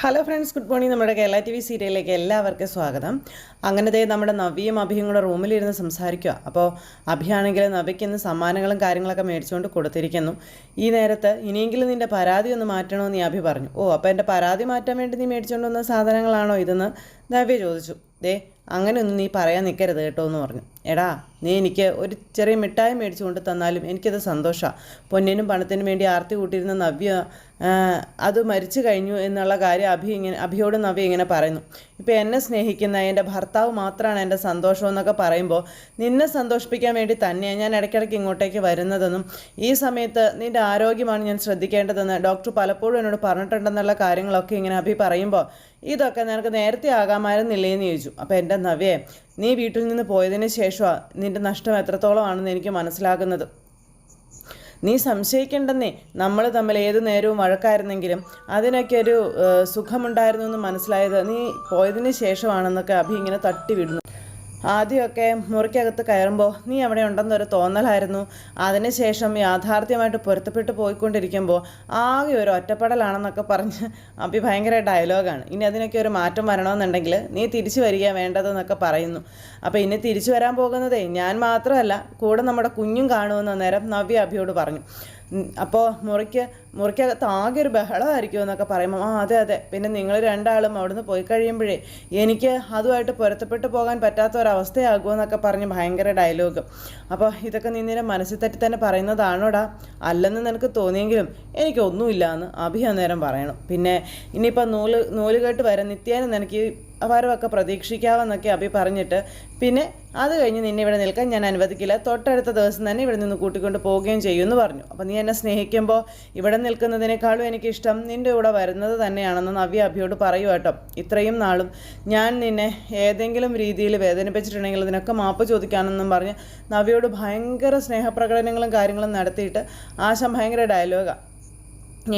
Hello friends, good morning. നമ്മുടെ Kerala T V സീരിയലിലേക്ക് എല്ലാവർക്കും സ്വാഗതം. അങ്ങനത്തെ നമ്മുടെ നവ്യയും അഭിയും കൂടെ റൂമിലിരുന്ന് സംസാരിക്കുക. അപ്പോൾ അഭിയാണെങ്കിൽ നവ്യയ്ക്ക് ഇന്ന് സമ്മാനങ്ങളും കാര്യങ്ങളൊക്കെ മേടിച്ചുകൊണ്ട് കൊടുത്തിരിക്കുന്നു. ഈ നേരത്ത് ഇനിയെങ്കിലും നിൻ്റെ പരാതി ഒന്ന് മാറ്റണമെന്ന് ഈ അഭി പറഞ്ഞു. അപ്പോൾ എൻ്റെ പരാതി മാറ്റാൻ വേണ്ടി നീ മേടിച്ചുകൊണ്ട് വന്ന സാധനങ്ങളാണോ ഇതെന്ന് നവ്യ ചോദിച്ചു. അങ്ങനെയൊന്നും നീ പറയാൻ നിൽക്കരുത് കേട്ടോ എന്ന് പറഞ്ഞു. എടാ, നീ എനിക്ക് ഒരു ചെറിയ മിഠായി മേടിച്ചു കൊണ്ട് തന്നാലും എനിക്കത് സന്തോഷമാണ്. പൊന്നിനും പണത്തിനും വേണ്ടി ആർത്തി കൂട്ടിയിരുന്ന നവ്യ അത് മരിച്ചു കഴിഞ്ഞു എന്നുള്ള കാര്യം അഭിയോട് നവ്യ ഇങ്ങനെ പറയുന്നു. ഇപ്പോൾ എന്നെ സ്നേഹിക്കുന്ന എൻ്റെ ഭർത്താവ് മാത്രമാണ് എൻ്റെ സന്തോഷം എന്നൊക്കെ പറയുമ്പോൾ നിന്നെ സന്തോഷിപ്പിക്കാൻ വേണ്ടി തന്നെയാണ് ഞാൻ ഇടയ്ക്കിടയ്ക്ക് ഇങ്ങോട്ടേക്ക് വരുന്നതെന്നും ഈ സമയത്ത് നിൻ്റെ ആരോഗ്യമാണ് ഞാൻ ശ്രദ്ധിക്കേണ്ടതെന്ന് ഡോക്ടർ പലപ്പോഴും എന്നോട് പറഞ്ഞിട്ടുണ്ടെന്നുള്ള കാര്യങ്ങളൊക്കെ ഇങ്ങനെ അഭി പറയുമ്പോൾ ഇതൊക്കെ നിനക്ക് നേരത്തെ ആകാമായിരുന്നില്ലേന്ന് ചോദിച്ചു. അപ്പോൾ എൻ്റെ നവ്യേ, നീ വീട്ടിൽ നിന്ന് പോയതിന് ശേഷമാണ് നിൻ്റെ നഷ്ടം എത്രത്തോളമാണെന്ന് എനിക്ക് മനസ്സിലാകുന്നത്. നീ സംശയിക്കേണ്ടെന്നേ, നമ്മൾ തമ്മിൽ ഏതു നേരവും വഴക്കായിരുന്നെങ്കിലും അതിനൊക്കെ ഒരു സുഖമുണ്ടായിരുന്നു എന്ന് മനസ്സിലായത് നീ പോയതിന് ശേഷമാണെന്നൊക്കെ അഭി ഇങ്ങനെ തട്ടി വിടുന്നു. ആദ്യമൊക്കെ മുറിക്കകത്ത് കയറുമ്പോൾ നീ അവിടെ ഉണ്ടെന്നൊരു തോന്നലായിരുന്നു. അതിനുശേഷം യാഥാർത്ഥ്യമായിട്ട് പൊരുത്തപ്പെട്ട് പോയിക്കൊണ്ടിരിക്കുമ്പോൾ ആകെ ഒരു ഒറ്റപ്പെടലാണെന്നൊക്കെ പറഞ്ഞ് അഭി ഭയങ്കര ഡയലോഗാണ്. ഇനി അതിനൊക്കെ ഒരു മാറ്റം വരണമെന്നുണ്ടെങ്കിൽ നീ തിരിച്ചു വരിക വേണ്ടതെന്നൊക്കെ പറയുന്നു. അപ്പോൾ ഇനി തിരിച്ചു വരാൻ പോകുന്നതേ ഞാൻ മാത്രമല്ല, കൂടെ നമ്മുടെ കുഞ്ഞും കാണുമെന്ന് നേരം നവ്യ അഭിയോട് പറഞ്ഞു. അപ്പോൾ മുറിക്കകത്ത് ആകെ ഒരു ബഹളമായിരിക്കും എന്നൊക്കെ പറയുമ്പോൾ അതെ, പിന്നെ നിങ്ങൾ രണ്ടാളും അവിടുന്ന് പോയി കഴിയുമ്പോഴേ എനിക്ക് അതുമായിട്ട് പൊരുത്തപ്പെട്ട് പോകാൻ പറ്റാത്ത ഒരവസ്ഥയാകുമെന്നൊക്കെ പറഞ്ഞ് ഭയങ്കര ഡയലോഗ്. അപ്പോൾ ഇതൊക്കെ നിന്നെ മനസ്സിൽ തട്ടി തന്നെ പറയുന്നതാണോടാ? അല്ലെന്ന് നിനക്ക് തോന്നിയെങ്കിലും എനിക്കൊന്നുമില്ല എന്ന് അഭി അന്നേരം പറയണം. പിന്നെ ഇനിയിപ്പോൾ നൂലുകെട്ട് വരെ നിത്യേന നിനക്ക് വരവൊക്കെ പ്രതീക്ഷിക്കാമെന്നൊക്കെ അഭി പറഞ്ഞിട്ട് പിന്നെ അത് കഴിഞ്ഞ് നിന്നെ ഇവിടെ നിൽക്കാൻ ഞാൻ അനുവദിക്കില്ല, തൊട്ടടുത്ത ദിവസം തന്നെ ഇവിടെ നിന്ന് കൂട്ടിക്കൊണ്ട് പോവുകയും ചെയ്യുമെന്ന് പറഞ്ഞു. അപ്പോൾ നീ എന്നെ സ്നേഹിക്കുമ്പോൾ ഇവിടെ നിൽക്കുന്നതിനേക്കാളും എനിക്കിഷ്ടം നിൻ്റെ കൂടെ വരുന്നത് തന്നെയാണെന്ന് നവ്യ അഭിയോട് പറയൂ കേട്ടോ. ഇത്രയും നാളും ഞാൻ നിന്നെ ഏതെങ്കിലും രീതിയിൽ വേദനിപ്പിച്ചിട്ടുണ്ടെങ്കിൽ അതിനൊക്കെ മാപ്പ് ചോദിക്കാനെന്നും പറഞ്ഞ് നവ്യയോട് ഭയങ്കര സ്നേഹപ്രകടനങ്ങളും കാര്യങ്ങളും നടത്തിയിട്ട് ആശ ഭയങ്കര ഡയലോഗാണ്.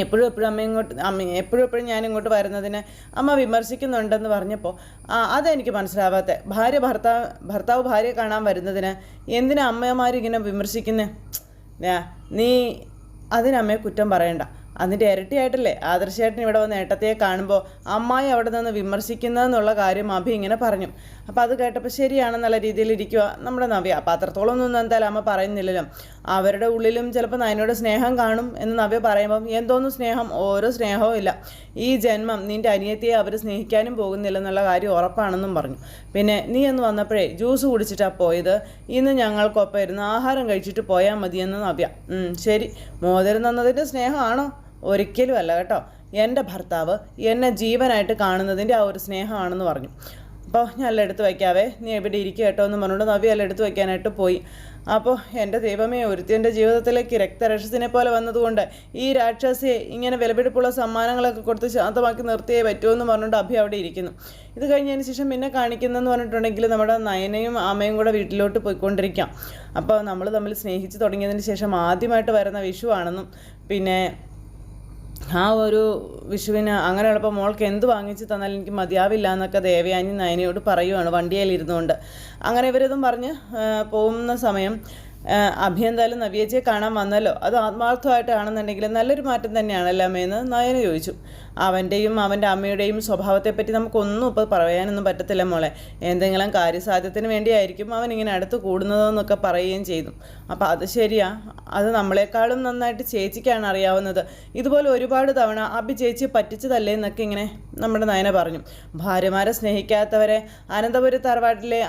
എപ്പോഴും ഞാനിങ്ങോട്ട് വരുന്നതിന് അമ്മ വിമർശിക്കുന്നുണ്ടെന്ന് പറഞ്ഞപ്പോൾ അതെനിക്ക് മനസ്സിലാവാത്ത ഭർത്താവ് ഭാര്യയെ കാണാൻ വരുന്നതിന് എന്തിനാ അമ്മമാരിങ്ങനെ വിമർശിക്കുന്നത്? നീ അതിനമ്മയെ കുറ്റം പറയണ്ട. അതിൻ്റെ ഇരട്ടിയായിട്ടല്ലേ ആദർശേട്ടൻ ഇവിടെ വന്ന് ഏട്ടത്തിയെ കാണുമ്പോൾ അമ്മായി അവിടെ നിന്ന് വിമർശിക്കുന്നതെന്നുള്ള കാര്യം അഭി ഇങ്ങനെ പറഞ്ഞു. അപ്പോൾ അത് കേട്ടപ്പോൾ ശരിയാണെന്നുള്ള രീതിയിൽ ഇരിക്കുക നമ്മുടെ നവ്യ. അപ്പോൾ അത്രത്തോളം ഒന്നും എന്തായാലും അമ്മ പറയുന്നില്ലല്ലോ. അവരുടെ ഉള്ളിലും ചിലപ്പോൾ നയനോട് സ്നേഹം കാണും എന്ന് നവ്യ പറയുമ്പം എന്തോന്നും സ്നേഹം, ഓരോ സ്നേഹവും ഇല്ല. ഈ ജന്മം നിൻ്റെ അനിയത്തിയെ അവർ സ്നേഹിക്കാനും പോകുന്നില്ലെന്നുള്ള കാര്യം ഉറപ്പാണെന്നും പറഞ്ഞു. പിന്നെ നീ എന്ന് വന്നപ്പോഴേ ജ്യൂസ് കുടിച്ചിട്ടാണ് പോയത്, ഇന്ന് ഞങ്ങൾക്കൊപ്പം ഇരുന്ന് ആഹാരം കഴിച്ചിട്ട് പോയാൽ മതിയെന്ന് നവ്യ. ശരി, മോതിരം തന്നതിൻ്റെ സ്നേഹമാണോ? ഒരിക്കലും അല്ല കേട്ടോ. എൻ്റെ ഭർത്താവ് എന്നെ ജീവനായിട്ട് കാണുന്നതിൻ്റെ ആ ഒരു സ്നേഹമാണെന്ന് പറഞ്ഞു. അപ്പോൾ ഞാൻ എല്ലാം എടുത്ത് വയ്ക്കാവേ, നീ എവിടെ ഇരിക്കുക കേട്ടോ എന്ന് പറഞ്ഞുകൊണ്ട് നവ്യ എല്ലാം എടുത്ത് വയ്ക്കാനായിട്ട് പോയി. അപ്പോൾ എൻ്റെ ദൈവമേ, ഒരുത്തിൻ്റെ ജീവിതത്തിലേക്ക് രക്തരക്ഷസിനെ പോലെ വന്നതുകൊണ്ട് ഈ രാക്ഷസിയെ ഇങ്ങനെ വിലപിടിപ്പുള്ള സമ്മാനങ്ങളൊക്കെ കൊടുത്ത് ശാന്തമാക്കി നിർത്തിയേ പറ്റുമെന്ന് പറഞ്ഞുകൊണ്ട് അഭി അവിടെ ഇരിക്കുന്നു. ഇത് കഴിഞ്ഞതിന് ശേഷം പിന്നെ കാണിക്കുന്നതെന്ന് പറഞ്ഞിട്ടുണ്ടെങ്കിൽ നമ്മുടെ നയനയും അമ്മയും കൂടെ വീട്ടിലോട്ട് പോയിക്കൊണ്ടിരിക്കാം. അപ്പോൾ നമ്മൾ തമ്മിൽ സ്നേഹിച്ച് തുടങ്ങിയതിന് ശേഷം ആദ്യമായിട്ട് വരുന്ന വിഷു ആണെന്നും പിന്നെ ആ ഒരു വിഷുവിന് അങ്ങനെ ഉള്ളപ്പോൾ മോൾക്ക് എന്ത് വാങ്ങിച്ച് തന്നാലും എനിക്ക് മതിയാവില്ല എന്നൊക്കെ ദേവയാനി നയനയോട് പറയുവാണ് വണ്ടിയിലിരുന്നുകൊണ്ട്. അങ്ങനെ ഇവരിതും പറഞ്ഞ് പോകുന്ന സമയം അഭി എന്തായാലും നവ്യേച്ചിയെ കാണാൻ വന്നല്ലോ, അത് ആത്മാർത്ഥമായിട്ടാണെന്നുണ്ടെങ്കിൽ നല്ലൊരു മാറ്റം തന്നെയാണല്ലോ അമ്മയെന്ന് നയന ചോദിച്ചു. അവൻ്റെയും അവൻ്റെ അമ്മയുടെയും സ്വഭാവത്തെപ്പറ്റി നമുക്കൊന്നും ഇപ്പോൾ പറയാനൊന്നും പറ്റത്തില്ല മോളെ. എന്തെങ്കിലും കാര്യസാധ്യത്തിന് വേണ്ടിയായിരിക്കും അവൻ ഇങ്ങനെ അടുത്ത് കൂടുന്നതെന്നൊക്കെ പറയുകയും ചെയ്തു. അപ്പോൾ അത് ശരിയാ, അത് നമ്മളെക്കാളും നന്നായിട്ട് ചേച്ചിക്കാണ് അറിയാവുന്നത്. ഇതുപോലെ ഒരുപാട് തവണ അഭി ചേച്ചിയെ പറ്റിച്ചതല്ലേ എന്നൊക്കെ ഇങ്ങനെ നമ്മുടെ നയന പറഞ്ഞു. ഭാര്യമാരെ സ്നേഹിക്കാത്തവരെ അനന്തപുരി തറവാട്ടിലെ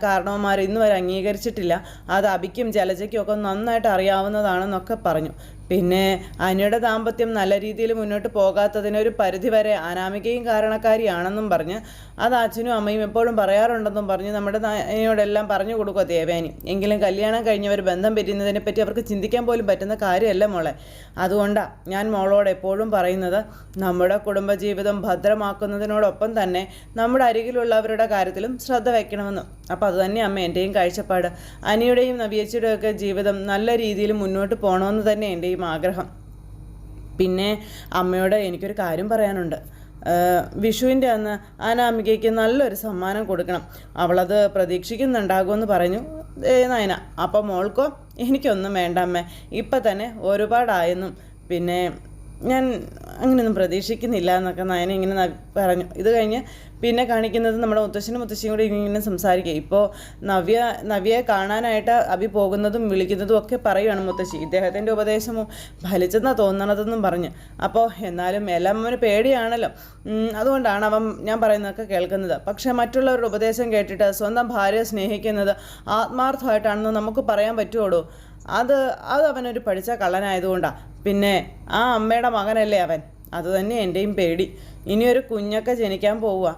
കാരണവന്മാർ ഇന്ന് വരെ അംഗീകരിച്ചിട്ടില്ല. അത് അഭിക്കും ജലജയ്ക്കും ഒക്കെ നന്നായിട്ട് അറിയാവുന്നതാണെന്നൊക്കെ പറഞ്ഞു. പിന്നെ അനിയുടെ ദാമ്പത്യം നല്ല രീതിയിൽ മുന്നോട്ട് പോകാത്തതിനൊരു പരിധിവരെ അനാമികയും കാരണക്കാരിയാണെന്നും പറഞ്ഞ് അത് അച്ഛനും അമ്മയും എപ്പോഴും പറയാറുണ്ടെന്നും പറഞ്ഞ് നമ്മുടെ നയനയോടെല്ലാം പറഞ്ഞു കൊടുക്കുക ദേവയാനി. എങ്കിലും കല്യാണം കഴിഞ്ഞവർ ബന്ധം പിരിയുന്നതിനെ പറ്റി അവർക്ക് ചിന്തിക്കാൻ പോലും പറ്റുന്ന കാര്യമല്ല മോളെ. അതുകൊണ്ടാണ് ഞാൻ മോളോട് എപ്പോഴും പറയുന്നത്, നമ്മുടെ കുടുംബജീവിതം ഭദ്രമാക്കുന്നതിനോടൊപ്പം തന്നെ നമ്മുടെ അരികിലുള്ളവരുടെ കാര്യത്തിലും ശ്രദ്ധ വയ്ക്കണമെന്ന്. അപ്പോൾ അതുതന്നെ അമ്മ എൻ്റെയും കാഴ്ചപ്പാട്. അനിയുടെയും നവ്യേച്ചിയുടെയും ഒക്കെ ജീവിതം നല്ല രീതിയിൽ മുന്നോട്ട് പോകണമെന്ന് തന്നെ എൻ്റെയും ആഗ്രഹം. പിന്നെ അമ്മയോട് എനിക്കൊരു കാര്യം പറയാനുണ്ട്. വിഷുവിൻ്റെ അന്ന് അനാമികയ്ക്ക് നല്ലൊരു സമ്മാനം കൊടുക്കണം, അവളത് പ്രതീക്ഷിക്കുന്നുണ്ടാകുമെന്ന് പറഞ്ഞു നയന. അപ്പം മോൾക്കോ? എനിക്കൊന്നും വേണ്ട അമ്മേ, ഇപ്പം തന്നെ ഒരുപാടായെന്നും പിന്നെ ഞാൻ അങ്ങനെയൊന്നും പ്രതീക്ഷിക്കുന്നില്ല എന്നൊക്കെ നയന ഇങ്ങനെ പറഞ്ഞു. ഇത് കഴിഞ്ഞ് പിന്നെ കാണിക്കുന്നത് നമ്മുടെ മുത്തശ്ശനും മുത്തശ്ശിയും കൂടി ഇങ്ങനെ സംസാരിക്കുക. ഇപ്പോൾ നവ്യയെ കാണാനായിട്ട് അഭി പോകുന്നതും വിളിക്കുന്നതും ഒക്കെ പറയുകയാണ് മുത്തശ്ശി. ഇദ്ദേഹത്തിൻ്റെ ഉപദേശമോ ഫലിച്ചെന്നാണ് തോന്നണതെന്നും പറഞ്ഞ്. അപ്പോൾ എന്നാലും എല്ലാം അവന് പേടിയാണല്ലോ, അതുകൊണ്ടാണ് അവൻ ഞാൻ പറയുന്നതൊക്കെ കേൾക്കുന്നത്. പക്ഷേ മറ്റുള്ളവരുടെ ഉപദേശം കേട്ടിട്ട് സ്വന്തം ഭാര്യയെ സ്നേഹിക്കുന്നത് ആത്മാർത്ഥമായിട്ടാണെന്ന് നമുക്ക് പറയാൻ പറ്റുമോ? അത് അവനൊരു പഠിച്ച കള്ളനായതുകൊണ്ടാണ്. പിന്നെ ആ അമ്മയുടെ മകനല്ലേ അവൻ. അതുതന്നെ എൻ്റെയും പേടി. ഇനിയൊരു കുഞ്ഞൊക്കെ ജനിക്കാൻ പോവുക.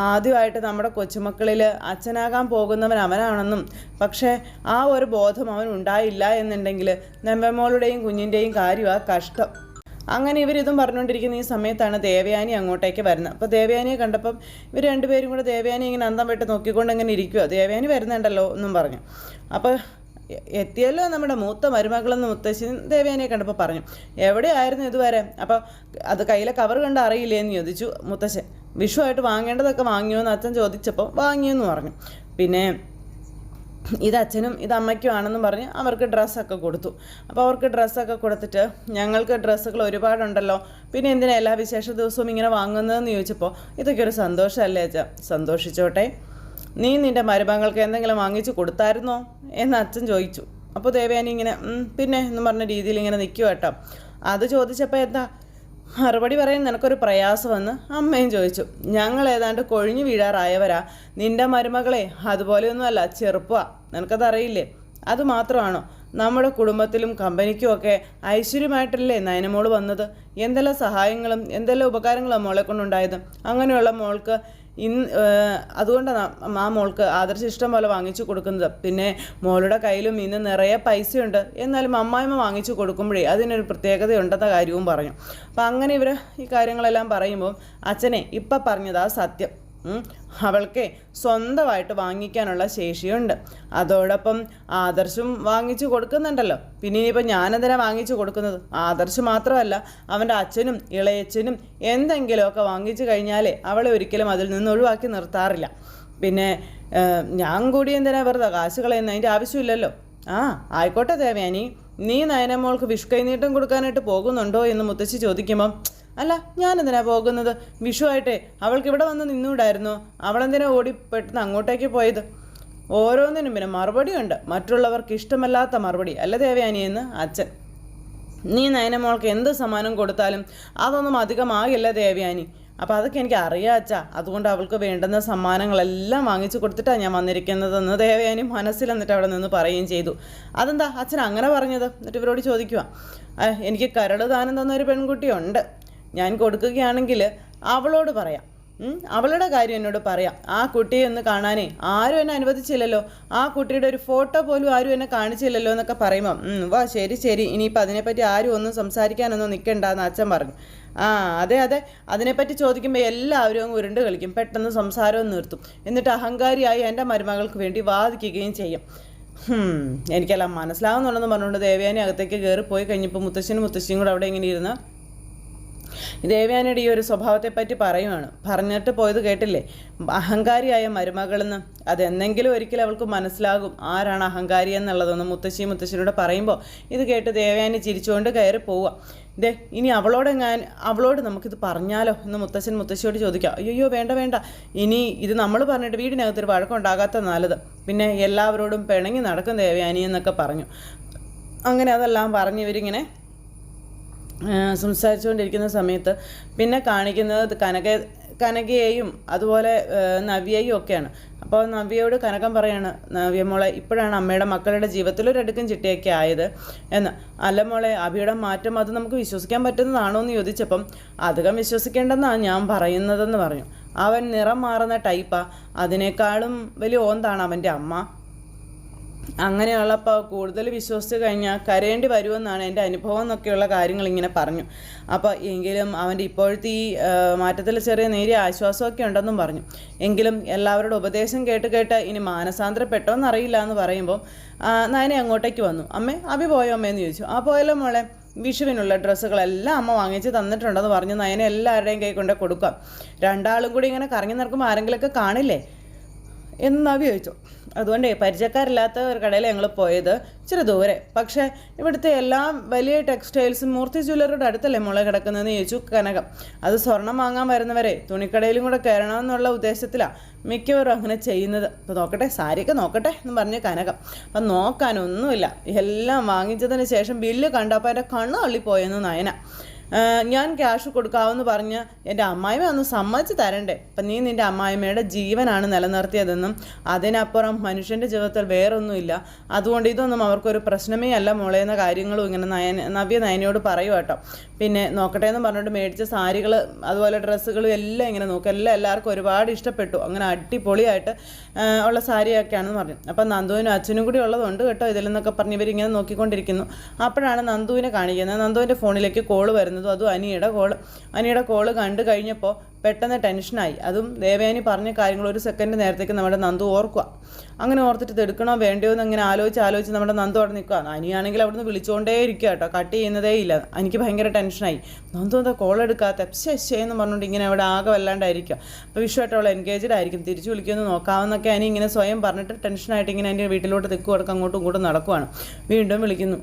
ആദ്യമായിട്ട് നമ്മുടെ കൊച്ചുമക്കളിൽ അച്ഛനാകാൻ പോകുന്നവൻ അവനാണെന്നും പക്ഷേ ആ ഒരു ബോധം അവൻ ഉണ്ടായില്ല എന്നുണ്ടെങ്കിൽ നെമ്മോളുടെയും കുഞ്ഞിൻ്റെയും കാര്യമാണ് കഷ്ടം. അങ്ങനെ ഇവരിതും പറഞ്ഞുകൊണ്ടിരിക്കുന്ന ഈ സമയത്താണ് ദേവയാനി അങ്ങോട്ടേക്ക് വരുന്നത്. അപ്പോൾ ദേവയാനിയെ കണ്ടപ്പം ഇവർ രണ്ടുപേരും കൂടെ ദേവയാനി ഇങ്ങനെ അന്തം വിട്ട് നോക്കിക്കൊണ്ട് ഇങ്ങനെ ഇരിക്കുക. ദേവയാനി വരുന്നുണ്ടല്ലോ എന്നും പറഞ്ഞു. അപ്പോൾ എത്തിയല്ലോ നമ്മുടെ മൂത്ത മരുമകളെന്ന് മുത്തശ്ശി ദേവയാനിയെ കണ്ടപ്പോൾ പറഞ്ഞു. എവിടെയായിരുന്നു ഇതുവരെ? അപ്പോൾ അത് കയ്യിലെ കവർ കണ്ട് അറിയില്ലേന്ന് ചോദിച്ചു മുത്തശ്ശൻ. വിഷുവായിട്ട് വാങ്ങേണ്ടതൊക്കെ വാങ്ങിയോ എന്ന് അച്ഛൻ ചോദിച്ചപ്പോൾ വാങ്ങിയെന്ന് പറഞ്ഞു. പിന്നെ ഇത് അച്ഛനും ഇത് അമ്മയ്ക്കും ആണെന്നും പറഞ്ഞ് അവർക്ക് ഡ്രസ്സൊക്കെ കൊടുത്തു. അപ്പോൾ അവർക്ക് ഡ്രസ്സൊക്കെ കൊടുത്തിട്ട് ഞങ്ങൾക്ക് ഡ്രസ്സുകൾ ഒരുപാടുണ്ടല്ലോ, പിന്നെ എന്തിനാ എല്ലാ വിശേഷ ദിവസവും ഇങ്ങനെ വാങ്ങുന്നതെന്ന് ചോദിച്ചപ്പോൾ ഇതൊക്കെ ഒരു സന്തോഷമല്ലേ അച്ഛാ? സന്തോഷിച്ചോട്ടെ. നീ നിൻ്റെ മരുമകൾക്ക് എന്തെങ്കിലും വാങ്ങിച്ചു കൊടുത്തായിരുന്നോ എന്ന് അച്ഛൻ ചോദിച്ചു. അപ്പോൾ ദേവയാനി ഇങ്ങനെ പിന്നെ എന്നും പറഞ്ഞ രീതിയിൽ ഇങ്ങനെ നിൽക്കുക കേട്ടോ. അത് ചോദിച്ചപ്പോൾ എന്താ മറുപടി പറയാൻ നിനക്കൊരു പ്രയാസമെന്ന് അമ്മയും ചോദിച്ചു. ഞങ്ങൾ ഏതാണ്ട് കൊഴിഞ്ഞു വീഴാറായവരാ. നിൻ്റെ മരുമകളെ അതുപോലെയൊന്നുമല്ല, ചെറുപ്പമാണ്, നിനക്കതറിയില്ലേ? അതുമാത്രമാണോ? നമ്മുടെ കുടുംബത്തിലും കമ്പനിക്കുമൊക്കെ ഐശ്വര്യമായിട്ടല്ലേ നയനമോള് വന്നത്. എന്തെല്ലാം സഹായങ്ങളും എന്തെല്ലാം ഉപകാരങ്ങളും മോളെ കൊണ്ടുണ്ടായത്. അങ്ങനെയുള്ള മോൾക്ക് അതുകൊണ്ടാണ് ആ മോൾക്ക് ആദർശ ഇഷ്ടം പോലെ വാങ്ങിച്ചു കൊടുക്കുന്നത്. പിന്നെ മോളുടെ കയ്യിലും ഇന്ന് നിറയെ പൈസയുണ്ട്. എന്നാലും അമ്മായിമ്മ വാങ്ങിച്ചു കൊടുക്കുമ്പോഴേ അതിനൊരു പ്രത്യേകതയുണ്ടെന്ന കാര്യവും പറഞ്ഞു. അപ്പം അങ്ങനെ ഇവർ ഈ കാര്യങ്ങളെല്ലാം പറയുമ്പോൾ അച്ഛനെ ഇപ്പം പറഞ്ഞതാ സത്യം. അവൾക്ക് സ്വന്തമായിട്ട് വാങ്ങിക്കാനുള്ള ശേഷിയുണ്ട്. അതോടൊപ്പം ആദർശും വാങ്ങിച്ചു കൊടുക്കുന്നുണ്ടല്ലോ. പിന്നെ ഇനിയിപ്പോൾ ഞാനെന്തിനാ വാങ്ങിച്ചു കൊടുക്കുന്നത്? ആദർശ് മാത്രമല്ല, അവൻ്റെ അച്ഛനും ഇളയച്ഛനും എന്തെങ്കിലുമൊക്കെ വാങ്ങിച്ചു കഴിഞ്ഞാലേ അവളെ ഒരിക്കലും അതിൽ നിന്ന് ഒഴിവാക്കി നിർത്താറില്ല. പിന്നെ ഞാൻ കൂടി എന്തിനാ വെറുതെ കാശ് കളയുന്നത്? അതിൻ്റെ ആവശ്യമില്ലല്ലോ. ആയിക്കോട്ടെ ദേവയാനി, നീ നയനമോൾക്ക് വിഷു കൈനീട്ടം കൊടുക്കാനായിട്ട് പോകുന്നുണ്ടോ എന്ന് മുത്തശ്ശി ചോദിക്കുമ്പം അല്ല, ഞാനെന്തിനാ പോകുന്നത്? വിഷുവായിട്ടേ അവൾക്ക് ഇവിടെ വന്ന് നിന്നൂടായിരുന്നു. അവളെന്തിനാ ഓടി പെട്ടെന്ന് അങ്ങോട്ടേക്ക് പോയത്? ഓരോന്നിനും പിന്നെ മറുപടിയുണ്ട്, മറ്റുള്ളവർക്ക് ഇഷ്ടമല്ലാത്ത മറുപടി അല്ല ദേവയാനിയെന്ന് അച്ഛൻ. നീ നയനമോൾക്ക് എന്ത് സമ്മാനം കൊടുത്താലും അതൊന്നും അധികമാകില്ല ദേവയാനി. അപ്പോൾ അതൊക്കെ എനിക്ക് അറിയാം അച്ഛാ. അതുകൊണ്ട് അവൾക്ക് വേണ്ടുന്ന സമ്മാനങ്ങളെല്ലാം വാങ്ങിച്ചു കൊടുത്തിട്ടാണ് ഞാൻ വന്നിരിക്കുന്നതെന്ന് ദേവയാനി മനസ്സിൽ എന്നിട്ട് അവിടെ നിന്ന് പറയുകയും ചെയ്തു. അതെന്താ അച്ഛൻ അങ്ങനെ പറഞ്ഞത്? എന്നിട്ട് ഇവരോട് ചോദിക്കുക. എനിക്ക് കരട് ദാനം തന്നൊരു പെൺകുട്ടിയുണ്ട്. ഞാൻ കൊടുക്കുകയാണെങ്കിൽ അവളോട് പറയാം, അവളുടെ കാര്യം എന്നോട് പറയാം. ആ കുട്ടിയെ ഒന്ന് കാണാനേ ആരും എന്നെ അനുവദിച്ചില്ലല്ലോ. ആ കുട്ടിയുടെ ഒരു ഫോട്ടോ പോലും ആരും എന്നെ കാണിച്ചില്ലല്ലോ എന്നൊക്കെ പറയുമ്പം വാ ശരി ഇനിയിപ്പോൾ അതിനെപ്പറ്റി ആരും ഒന്നും സംസാരിക്കാനൊന്നും നിൽക്കണ്ടെന്ന് അച്ഛൻ പറഞ്ഞു. അതെ അതിനെപ്പറ്റി ചോദിക്കുമ്പോൾ എല്ലാവരും അങ്ങ് ഉരുണ്ട് കളിക്കും. പെട്ടെന്ന് സംസാരവും നിർത്തും. എന്നിട്ട് അഹങ്കാരിയായി എൻ്റെ മരുമകൾക്ക് വേണ്ടി വാദിക്കുകയും ചെയ്യും. എനിക്കെല്ലാം മനസ്സിലാവുന്നുണ്ടെന്ന് പറഞ്ഞുകൊണ്ട് ദേവയാനി അകത്തേക്ക് കയറി പോയി കഴിഞ്ഞപ്പോൾ മുത്തശ്ശിയും കൂടെ അവിടെ ഇങ്ങനെ ഇരുന്ന് ദേവയാനിയുടെ ഈ ഒരു സ്വഭാവത്തെപ്പറ്റി പറയുവാണ്. പറഞ്ഞിട്ട് പോയത് കേട്ടില്ലേ, അഹങ്കാരിയായ മരുമകളെന്ന്. അതെന്തെങ്കിലും ഒരിക്കലും അവൾക്ക് മനസ്സിലാകും ആരാണ് അഹങ്കാരി എന്നുള്ളതെന്ന് മുത്തശ്ശിയോട് പറയുമ്പോൾ ഇത് കേട്ട് ദേവയാനി ചിരിച്ചുകൊണ്ട് കയറി പോവുക. ഇനി അവളോട് നമുക്കിത് പറഞ്ഞാലോ എന്ന് മുത്തശ്ശിയോട് ചോദിക്കാം. അയ്യോ വേണ്ട, ഇനി ഇത് നമ്മൾ പറഞ്ഞിട്ട് വീടിനകത്തൊരു വഴക്കുണ്ടാകാത്ത നല്ലത്. പിന്നെ എല്ലാവരോടും പിണങ്ങി നടക്കും ദേവയാനി എന്നൊക്കെ പറഞ്ഞു. അങ്ങനെ അതെല്ലാം പറഞ്ഞ് ഇവരിങ്ങനെ സംസാരിച്ചുകൊണ്ടിരിക്കുന്ന സമയത്ത് പിന്നെ കാണിക്കുന്നത് കനകയെയും അതുപോലെ നവ്യയും ഒക്കെയാണ്. അപ്പോൾ നവ്യയോട് കനകം പറയാണ്, നവ്യ മോളെ ഇപ്പോഴാണ് അമ്മയുടെ മക്കളുടെ ജീവിതത്തിൽ ഒരു അടുക്കും ചിട്ടയൊക്കെ ആയത് എന്ന്. അല്ല മോളെ, അഭിയുടെ മാറ്റം അത് നമുക്ക് വിശ്വസിക്കാൻ പറ്റുന്നതാണോ എന്ന് ചോദിച്ചപ്പം അധികം വിശ്വസിക്കേണ്ടെന്നാണ് ഞാൻ പറയുന്നതെന്ന് പറഞ്ഞു. അവൻ നിറം മാറുന്ന ടൈപ്പാ, അതിനേക്കാളും വലിയ ഓന്താണ് അവൻ്റെ അമ്മ. അങ്ങനെയുള്ളപ്പോൾ കൂടുതൽ വിശ്വസിച്ച് കഴിഞ്ഞാൽ കരയേണ്ടി വരുമെന്നാണ് എൻ്റെ അനുഭവം എന്നൊക്കെയുള്ള കാര്യങ്ങൾ ഇങ്ങനെ പറഞ്ഞു. അപ്പോൾ എങ്കിലും അവൻ്റെ ഇപ്പോഴത്തെ ഈ മാറ്റത്തിൽ ചെറിയ നേരിയ ആശ്വാസമൊക്കെ ഉണ്ടെന്നും പറഞ്ഞു. എങ്കിലും എല്ലാവരുടെ ഉപദേശം കേട്ട് ഇനി മാനസാന്തരപ്പെട്ടോന്നറിയില്ല എന്ന് പറയുമ്പോൾ നയനെ അങ്ങോട്ടേക്ക് വന്നു. അമ്മേ അഭി പോയോ അമ്മയെന്ന് ചോദിച്ചു. പോയല്ലോ മോളെ, വിഷുവിനുള്ള ഡ്രസ്സുകളെല്ലാം അമ്മ വാങ്ങിച്ച് തന്നിട്ടുണ്ടെന്ന് പറഞ്ഞു നയനെ എല്ലാവരുടെയും കൈ കൊണ്ട് കൊടുക്കാം. രണ്ടാളും കൂടി ഇങ്ങനെ കറങ്ങി നടക്കുമ്പോൾ ആരെങ്കിലുമൊക്കെ കാണില്ലേ എന്ന് നവി ചോദിച്ചു. അതുകൊണ്ടേ പരിചയക്കാരില്ലാത്ത ഒരു കടയിൽ ഞങ്ങൾ പോയത്, ഇച്ചിരി ദൂരെ. പക്ഷേ ഇവിടുത്തെ എല്ലാം വലിയ ടെക്സ്റ്റൈൽസും മൂർത്തി ജ്വല്ലറിയുടെ അടുത്തല്ലേ മോളെ കിടക്കുന്നതെന്ന് ചോദിച്ചു കനകം. അത് സ്വർണം വാങ്ങാൻ വരുന്നവരെ തുണിക്കടയിലും കൂടെ കയറണമെന്നുള്ള ഉദ്ദേശത്തിലാണ് മിക്കവരും അങ്ങനെ ചെയ്യുന്നത്. അപ്പോൾ നോക്കട്ടെ, സാരിയൊക്കെ നോക്കട്ടെ എന്ന് പറഞ്ഞ് കനകം. അപ്പം നോക്കാനൊന്നുമില്ല, എല്ലാം വാങ്ങിച്ചതിന് ശേഷം ബില്ല് കണ്ടപ്പോൾ എൻ്റെ കണ്ണ് തള്ളിപ്പോയെന്ന് നയന. ഞാൻ ക്യാഷ് കൊടുക്കാമെന്ന് പറഞ്ഞ് എൻ്റെ അമ്മായിമ്മ ഒന്ന് സമ്മതിച്ച് തരണ്ടേ. അപ്പം നീ നിൻ്റെ അമ്മായിമ്മയുടെ ജീവനാണ് നിലനിർത്തിയതെന്നും അതിനപ്പുറം മനുഷ്യൻ്റെ ജീവിതത്തിൽ വേറൊന്നുമില്ല, അതുകൊണ്ട് ഇതൊന്നും അവർക്കൊരു പ്രശ്നമേ അല്ല മോളെ എന്ന കാര്യങ്ങളും ഇങ്ങനെ നവ്യ നയനയോട് പറയും കേട്ടോ. പിന്നെ നോക്കട്ടെ എന്ന് പറഞ്ഞിട്ട് മേടിച്ച സാരികൾ അതുപോലെ ഡ്രസ്സുകളും എല്ലാം ഇങ്ങനെ നോക്കും, എല്ലാവർക്കും ഒരുപാട് ഇഷ്ടപ്പെട്ടു. അങ്ങനെ അടിപൊളിയായിട്ട് ഉള്ള സാരിയൊക്കെയാണെന്ന് പറഞ്ഞു. അപ്പം നന്ദുവിനും അച്ഛനും കൂടി ഉള്ളതുണ്ട് കേട്ടോ ഇതിലെന്നൊക്കെ പറഞ്ഞ് ഇവരിങ്ങനെ നോക്കിക്കൊണ്ടിരിക്കുന്നു. അപ്പോഴാണ് നന്ദുവിനെ കാണിക്കുന്നത്. നന്ദുവിൻ്റെ ഫോണിലേക്ക് കോള് വരുന്നത്, അതും അനിയുടെ കോള് കണ്ടു കഴിഞ്ഞപ്പോൾ പെട്ടെന്ന് ടെൻഷനായി. അതും ദേവയാനി പറഞ്ഞ കാര്യങ്ങൾ ഒരു സെക്കൻഡ് നേരത്തേക്ക് നമ്മുടെ നന്ദു ഓർക്കുക. അങ്ങനെ ഓർത്തിട്ട് ഇത് എടുക്കണോ വേണ്ടയോ എന്ന് അങ്ങനെ ആലോചിച്ച് നമ്മുടെ നന്ദു അവിടെ നിൽക്കുക. അനിയാണെങ്കിൽ അവിടുന്ന് വിളിച്ചുകൊണ്ടേ ഇരിക്കുക കേട്ടോ, കട്ട് ചെയ്യുന്നതേ ഇല്ല. എനിക്ക് ഭയങ്കര ടെൻഷനായി. നന്ദു എന്താ കോൾ എടുക്കാത്ത ശേ എന്ന് പറഞ്ഞുകൊണ്ട് ഇങ്ങനെ അവിടെ ആകെ വല്ലാണ്ടായിരിക്കുക. അപ്പോൾ വിഷുവായിട്ട് അവൾ എൻഗേജ്ഡ് ആയിരിക്കും, തിരിച്ചു വിളിക്കുമെന്ന് നോക്കാമെന്നൊക്കെ അനി ഇങ്ങനെ സ്വയം പറഞ്ഞിട്ട് ടെൻഷനായിട്ട് ഇങ്ങനെ എൻ്റെ വീട്ടിലോട്ട് തെക്ക് കൊടുക്കുക അങ്ങോട്ടും ഇങ്ങോട്ടും നടക്കുവാണ്. വീണ്ടും വിളിക്കുന്നു.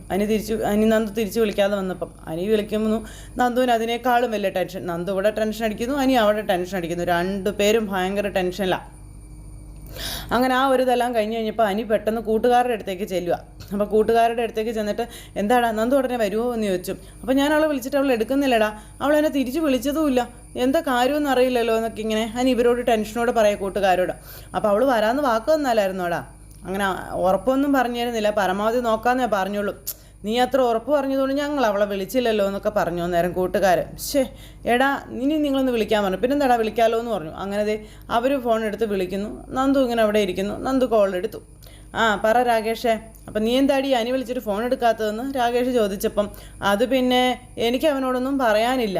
നന്ദു തിരിച്ചു വിളിക്കാതെ വന്നപ്പം അനി വിളിക്കുന്നു. നന്ദുവിന് അതിനേക്കാളും വലിയ ടെൻഷൻ. നന്ദു ഇവിടെ ടെൻഷൻ അടിക്കുന്നു, അനി അവിടെ ടെൻഷൻ അടിക്കുന്നു. രണ്ടുപേരും ഭയങ്കര ടെൻഷനിലാണ്. അങ്ങനെ ആ ഒരു ഇതെല്ലാം കഴിഞ്ഞ് കഴിഞ്ഞപ്പോൾ അനി പെട്ടെന്ന് കൂട്ടുകാരുടെ അടുത്തേക്ക് ചെല്ലുക. അപ്പോൾ കൂട്ടുകാരുടെ അടുത്തേക്ക് ചെന്നിട്ട് എന്താടാ നന്ദു ഉടനെ വരുമോ എന്ന് ചോദിച്ചു. അപ്പോൾ ഞാൻ അവളെ വിളിച്ചിട്ട് അവൾ എടുക്കുന്നില്ലടാ, അവൾ എന്നെ തിരിച്ച് വിളിച്ചതുമില്ല, എന്താ കാര്യമൊന്നും അറിയില്ലല്ലോ എന്നൊക്കെ ഇങ്ങനെ അനി ഇവരോട് ടെൻഷനോട് പറയാം കൂട്ടുകാരോട്. അപ്പോൾ അവൾ വരാമെന്ന് വാക്ക് തന്നാലായിരുന്നോടാ. അങ്ങനെ ഉറപ്പൊന്നും പറഞ്ഞു തരുന്നില്ല, പരമാവധി നോക്കാമെന്നേ പറഞ്ഞോളൂ. നീ അത്ര ഉറപ്പ് പറഞ്ഞതുകൊണ്ട് ഞങ്ങൾ അവളെ വിളിച്ചില്ലല്ലോ എന്നൊക്കെ പറഞ്ഞു അന്നേരം കൂട്ടുകാർ. എടാ ഇനി നിങ്ങളൊന്ന് വിളിക്കാൻ പറഞ്ഞു. പിന്നെന്താടാ വിളിക്കാമല്ലോ എന്ന് പറഞ്ഞു. അങ്ങനെ അവർ ഫോൺ എടുത്ത് വിളിക്കുന്നു. നന്ദു ഇങ്ങനെ അവിടെ ഇരിക്കുന്നു. നന്ദു കോൾ എടുത്തു. പറ രാകേഷേ, അപ്പം നീ എന്താടി അനി വിളിച്ചിട്ട് ഫോൺ എടുക്കാത്തതെന്ന് രാകേഷ് ചോദിച്ചപ്പം അത് പിന്നെ എനിക്ക് അവനോടൊന്നും പറയാനില്ല.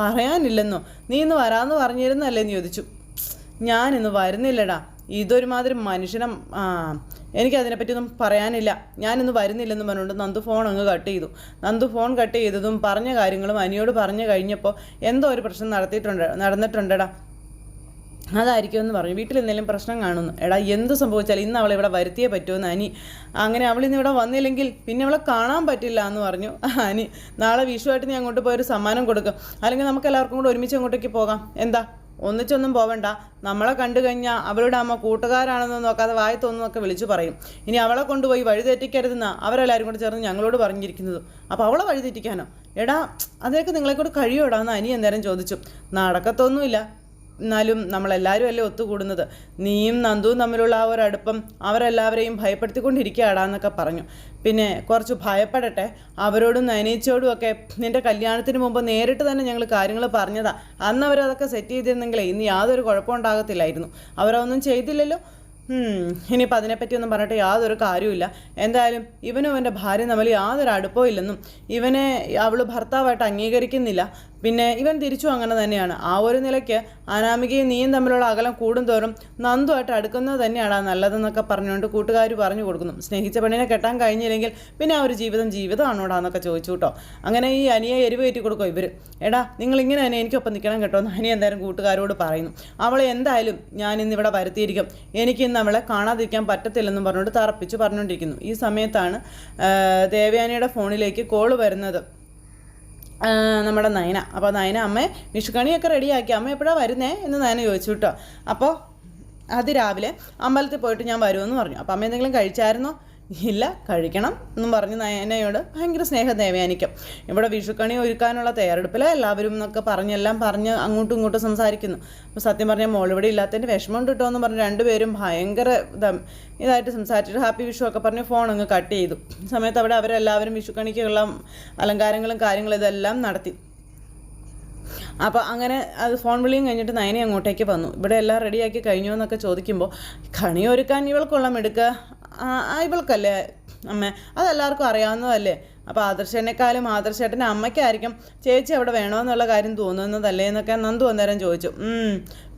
പറയാനില്ലെന്നോ? നീ ഇന്ന് വരാമെന്ന് പറഞ്ഞിരുന്നല്ലേ എന്ന് ചോദിച്ചു. ഞാനിന്ന് വരുന്നില്ലടാ, ഇതൊരുമാതിരി മനുഷ്യനെ എനിക്കതിനെപ്പറ്റിയൊന്നും പറയാനില്ല, ഞാനിന്ന് വരുന്നില്ലെന്ന് പറഞ്ഞുകൊണ്ട് നന്ദു ഫോൺ അങ്ങ് കട്ട് ചെയ്തു. നന്ദു ഫോൺ കട്ട് ചെയ്തതും പറഞ്ഞ കാര്യങ്ങളും അനിയോട് പറഞ്ഞു കഴിഞ്ഞപ്പോൾ എന്തോ ഒരു പ്രശ്നം നടന്നിട്ടുണ്ടടാ, അതായിരിക്കും എന്ന് പറഞ്ഞു. വീട്ടിൽ എന്തെങ്കിലും പ്രശ്നം കാണുന്നു. എടാ എന്ത് സംഭവിച്ചാലും ഇന്ന് അവളെ ഇവിടെ വരുത്തിയേ പറ്റുമെന്ന് അനി. അങ്ങനെ അവളിന്ന് ഇവിടെ വന്നില്ലെങ്കിൽ പിന്നെ അവളെ കാണാൻ പറ്റില്ല എന്ന് പറഞ്ഞു അനി. നാളെ വിഷുവായിട്ട് നീ അങ്ങോട്ട് പോയൊരു സമ്മാനം കൊടുക്കും, അല്ലെങ്കിൽ നമുക്ക് എല്ലാവർക്കും കൂടെ ഒരുമിച്ച് അങ്ങോട്ടേക്ക് പോകാം. എന്താ? ഒന്നിച്ചൊന്നും പോവണ്ട, നമ്മളെ കണ്ടു കഴിഞ്ഞാൽ അവളുടെ അമ്മ കൂട്ടുകാരാണെന്ന് നോക്കാതെ വായത്തൊന്നൊക്കെ വിളിച്ചു പറയും. ഇനി അവളെ കൊണ്ടുപോയി വഴിതെറ്റിക്കരുതെന്നാ അവരെല്ലാവരും കൂടെ ചേർന്ന് ഞങ്ങളോട് പറഞ്ഞിരിക്കുന്നത്. അപ്പോൾ അവളെ വഴിതെറ്റിക്കാനോ? എടാ അതൊക്കെ നിങ്ങളെക്കൂടെ കഴിയോടാ എന്ന് അനി അന്നേരം ചോദിച്ചു. നടക്കത്തൊന്നുമില്ല, എന്നാലും നമ്മളെല്ലാവരും അല്ലേ ഒത്തുകൂടുന്നത്, നീയും നന്ദുവും തമ്മിലുള്ള ആ ഒരു അടുപ്പം അവരെല്ലാവരെയും ഭയപ്പെടുത്തിക്കൊണ്ടിരിക്കുകയാടാന്നൊക്കെ പറഞ്ഞു. പിന്നെ കുറച്ച് ഭയപ്പെടട്ടെ, അവരോടും നയനീച്ചയോടും ഒക്കെ നിൻ്റെ കല്യാണത്തിന് മുമ്പ് നേരിട്ട് തന്നെ ഞങ്ങൾ കാര്യങ്ങൾ പറഞ്ഞതാ. അന്ന് അവരതൊക്കെ സെറ്റ് ചെയ്തിരുന്നെങ്കിലേ ഇന്ന് യാതൊരു കുഴപ്പമുണ്ടാകത്തില്ലായിരുന്നു. അവരൊന്നും ചെയ്തില്ലല്ലോ. ഇനിയിപ്പോൾ അതിനെപ്പറ്റിയൊന്നും പറഞ്ഞിട്ട് യാതൊരു കാര്യമില്ല. എന്തായാലും ഇവനും അവൻ്റെ ഭാര്യ തമ്മിൽ യാതൊരു അടുപ്പവും ഇല്ലെന്നും ഇവനെ അവൾ ഭർത്താവായിട്ട് അംഗീകരിക്കുന്നില്ല. പിന്നെ ഇവൻ തിരിച്ചും അങ്ങനെ തന്നെയാണ്. ആ ഒരു നിലയ്ക്ക് അനാമികയും നീയും തമ്മിലുള്ള അകലം കൂടുന്തോറും നന്ദുമായിട്ട് അടുക്കുന്നത് തന്നെയാണ് നല്ലതെന്നൊക്കെ പറഞ്ഞുകൊണ്ട് കൂട്ടുകാർ പറഞ്ഞു കൊടുക്കുന്നു. സ്നേഹിച്ച പെണ്ണിനെ കെട്ടാൻ കഴിഞ്ഞില്ലെങ്കിൽ പിന്നെ ആ ഒരു ജീവിതമാണോടാന്നൊക്കെ ചോദിച്ചു കേട്ടോ. അങ്ങനെ ഈ അനിയെ എരിവേറ്റി കൊടുക്കും ഇവർ. എടാ നിങ്ങളിങ്ങനെ തന്നെ എനിക്കൊപ്പം നിൽക്കണം കേട്ടോ എന്ന് അനി എന്തായാലും കൂട്ടുകാരോട് പറയുന്നു. അവളെ എന്തായാലും ഞാൻ ഇന്നിവിടെ വരുത്തിയിരിക്കും, എനിക്കിന്ന് അവളെ കാണാതിരിക്കാൻ പറ്റത്തില്ലെന്നും പറഞ്ഞുകൊണ്ട് തറപ്പിച്ച് പറഞ്ഞുകൊണ്ടിരിക്കുന്നു. ഈ സമയത്താണ് ദേവയാനിയുടെ ഫോണിലേക്ക് കോള് വരുന്നത്, നമ്മുടെ നയന. അപ്പോൾ നയന അമ്മേ വിഷുക്കണിയൊക്കെ റെഡിയാക്കി, അമ്മ എപ്പോഴാണ് വരുന്നേ എന്ന് നയന ചോദിച്ചു കേട്ടോ. അപ്പോൾ അതിരാവിലെ അമ്പലത്തിൽ പോയിട്ട് ഞാൻ വരുമെന്ന് പറഞ്ഞു. അപ്പോൾ അമ്മ എന്തെങ്കിലും കഴിച്ചായിരുന്നോ? ഇല്ല, കഴിക്കണം എന്നും പറഞ്ഞ് നയനയോട് ഭയങ്കര സ്നേഹം ദേവയാനിക്കും. ഇവിടെ വിഷുക്കണി ഒരുക്കാനുള്ള തയ്യാറെടുപ്പിൽ എല്ലാവരും എന്നൊക്കെ പറഞ്ഞ് അങ്ങോട്ടും ഇങ്ങോട്ടും സംസാരിക്കുന്നു. അപ്പോൾ സത്യം പറഞ്ഞാൽ മോളിവിടെ ഇല്ലാത്തതിൻ്റെ വിഷമമുണ്ട് കേട്ടോ എന്ന് പറഞ്ഞ് രണ്ടുപേരും ഭയങ്കര ഇതായിട്ട് സംസാരിച്ചിട്ട് ഹാപ്പി വിഷു ഒക്കെ പറഞ്ഞ് ഫോൺ അങ്ങ് കട്ട് ചെയ്തു. ഈ സമയത്ത് അവിടെ അവരെല്ലാവരും വിഷുക്കണിക്കുള്ള അലങ്കാരങ്ങളും കാര്യങ്ങളും ഇതെല്ലാം നടത്തി. അപ്പോൾ അങ്ങനെ അത് ഫോൺ വിളിയും കഴിഞ്ഞിട്ട് നയനെ അങ്ങോട്ടേക്ക് വന്നു. ഇവിടെ എല്ലാം റെഡിയാക്കി കഴിഞ്ഞു എന്നൊക്കെ ചോദിക്കുമ്പോൾ കണി ഒരുക്കാൻ ഇവൾക്കുള്ള മിടുക്ക് ഇവൾക്കല്ലേ അമ്മേ, അതെല്ലാവർക്കും അറിയാവുന്നതല്ലേ. അപ്പോൾ ആദർശേട്ടനേക്കാളും ആദർശേട്ടൻ്റെ അമ്മയ്ക്കായിരിക്കും ചേച്ചി അവിടെ വേണമെന്നുള്ള കാര്യം തോന്നുന്നതല്ലേ എന്നൊക്കെ നന്ദു അന്നേരം ചോദിച്ചു.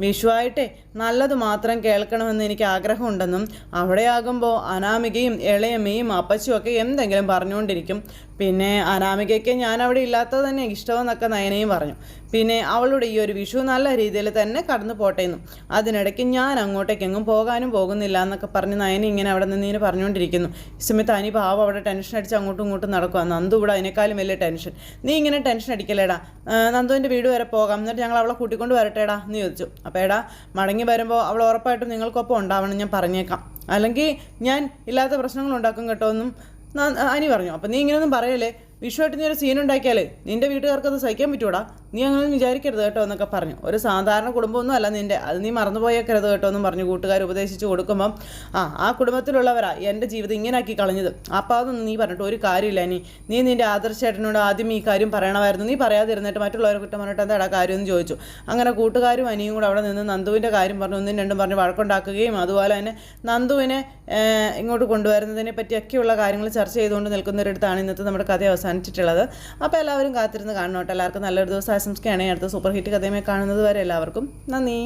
വിഷുവായിട്ടേ നല്ലത് മാത്രം കേൾക്കണമെന്ന് എനിക്ക് ആഗ്രഹമുണ്ടെന്നും അവിടെയാകുമ്പോൾ അനാമികയും ഇളയമ്മയും അപ്പച്ചും ഒക്കെ എന്തെങ്കിലും പറഞ്ഞുകൊണ്ടിരിക്കും, പിന്നെ അനാമികയ്ക്ക് ഞാൻ അവിടെ ഇല്ലാത്തത് തന്നെ ഇഷ്ടമെന്നൊക്കെ നയനയും പറഞ്ഞു. പിന്നെ അവളുടെ ഈ ഒരു വിഷു നല്ല രീതിയിൽ തന്നെ കടന്നു പോട്ടേന്നും അതിനിടയ്ക്ക് ഞാൻ അങ്ങോട്ടേക്കെങ്ങും പോകാനും പോകുന്നില്ല എന്നൊക്കെ പറഞ്ഞ് നയന ഇങ്ങനെ അവിടെ നിന്ന് ഇങ്ങനെ പറഞ്ഞുകൊണ്ടിരിക്കുന്നു. ഈ സമയത്ത് അനി പാവം അവിടെ ടെൻഷൻ അടിച്ച് അങ്ങോട്ടും ഇങ്ങോട്ടും നടക്കുക. നന്ദു ഇവിടെ അതിനേക്കാളും വലിയ ടെൻഷൻ. നീ ഇങ്ങനെ ടെൻഷൻ അടിക്കല്ലേടാ, നന്ദുവിൻ്റെ വീട് വരെ പോകാം, എന്നിട്ട് ഞങ്ങൾ അവളെ കൂട്ടിക്കൊണ്ട് വരട്ടേടാ എന്ന് ചോദിച്ചു. അപ്പോൾ എടാ മടങ്ങി വരുമ്പോൾ അവൾ ഉറപ്പായിട്ടും നിങ്ങൾക്കൊപ്പം ഉണ്ടാവണം, ഞാൻ പറഞ്ഞേക്കാം, അല്ലെങ്കിൽ ഞാൻ ഇല്ലാത്ത പ്രശ്നങ്ങൾ ഉണ്ടാക്കും കേട്ടോ എന്നും അനി പറഞ്ഞു. അപ്പം നീ ഇങ്ങനെയൊന്നും പറയല്ലേ, വിഷുവായിട്ട് നീ ഒരു സീൻ ഉണ്ടാക്കിയാലേ നിൻ്റെ വീട്ടുകാർക്കത് സഹിക്കാൻ പറ്റൂടാ, നീ അങ്ങനെ വിചാരിക്കരുത് കേട്ടോ എന്നൊക്കെ പറഞ്ഞു. ഒരു സാധാരണ കുടുംബമൊന്നും അല്ല നിൻ്റെ, അത് നീ മറന്നുപോയേക്കരുത് കേട്ടോ എന്നും പറഞ്ഞു കൂട്ടുകാർ ഉപദേശിച്ച് കൊടുക്കുമ്പം ആ കുടുംബത്തിലുള്ളവരാ എൻ്റെ ജീവിതം ഇങ്ങനെ ആക്കി കളഞ്ഞത്. അപ്പോൾ അതൊന്നും നീ പറഞ്ഞിട്ട് ഒരു കാര്യമില്ല. നീ നിൻ്റെ ആദർശേട്ടനോട് ആദ്യം ഈ കാര്യം പറയണമായിരുന്നു, നീ പറയാതിരുന്നിട്ട് മറ്റുള്ളവരെ കുറ്റം പറഞ്ഞിട്ട് എന്താടാ കാര്യം എന്ന് ചോദിച്ചു. അങ്ങനെ കൂട്ടുകാരും അനിയും കൂടെ അവിടെ നിന്ന് നന്ദുവിൻ്റെ കാര്യം പറഞ്ഞു ഒന്നും രണ്ടും പറഞ്ഞ് വഴക്കുണ്ടാക്കുകയും അതുപോലെ തന്നെ നന്ദുവിനെ ഇങ്ങോട്ട് കൊണ്ടുവരുന്നതിനെ പറ്റിയൊക്കെയുള്ള കാര്യങ്ങൾ ചർച്ച ചെയ്തുകൊണ്ട് നിൽക്കുന്നൊരിടത്താണ് ഇന്നത്തെ നമ്മുടെ കഥ അവസാനിച്ചിട്ടുള്ളത്. അപ്പോൾ എല്ലാവരും കാത്തിരുന്ന് കാണണം കേട്ടോ. എല്ലാവർക്കും നല്ലൊരു ദിവസം ആശംസിക്കുകയാണ്. അടുത്ത സൂപ്പർ ഹിറ്റ് കഥയുമായി കാണുന്നത് വരെ എല്ലാവർക്കും നന്ദി.